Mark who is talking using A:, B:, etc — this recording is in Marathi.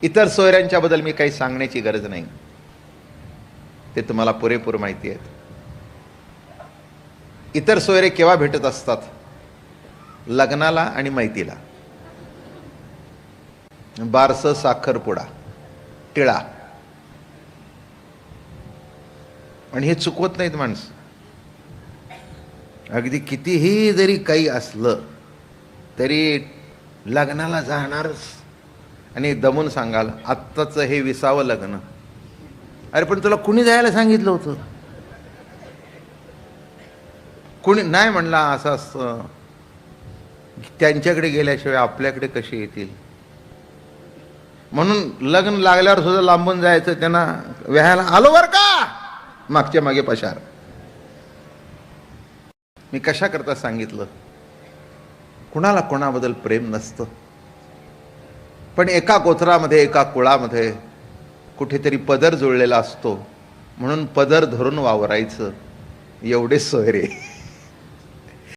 A: इतर सोयऱ्यांच्याबद्दल मी काही सांगण्याची गरज नाही, ते तुम्हाला पुरेपूर माहिती आहे. इतर सोयरे केव्हा भेटत असतात? लग्नाला आणि मैतीला. बारसं, साखरपुडा, टिळा. आणि हे चुकवत नाहीत माणसं. अगदी कितीही जरी काही असलं तरी लग्नाला जाणारच. आणि दमून सांगाल, आत्ताचं हे 20वं लग्न. अरे पण तुला कुणी जायला सांगितलं होतं? कुणी नाही म्हणला. असं असतं, त्यांच्याकडे गेल्याशिवाय आपल्याकडे कसे येतील. म्हणून लग्न लागल्यावर सुद्धा लांबून जायचं, त्यांना व्याहायला आलो बर का, मागच्या मागे पशार. मी कशा करता सांगितलं? कुणाला कोणाबद्दल प्रेम नसतं, पण एका गोत्रामध्ये, एका कुळामध्ये कुठेतरी पदर जुळलेला असतो, म्हणून पदर धरून वावरायचं. एवढे सोयरे.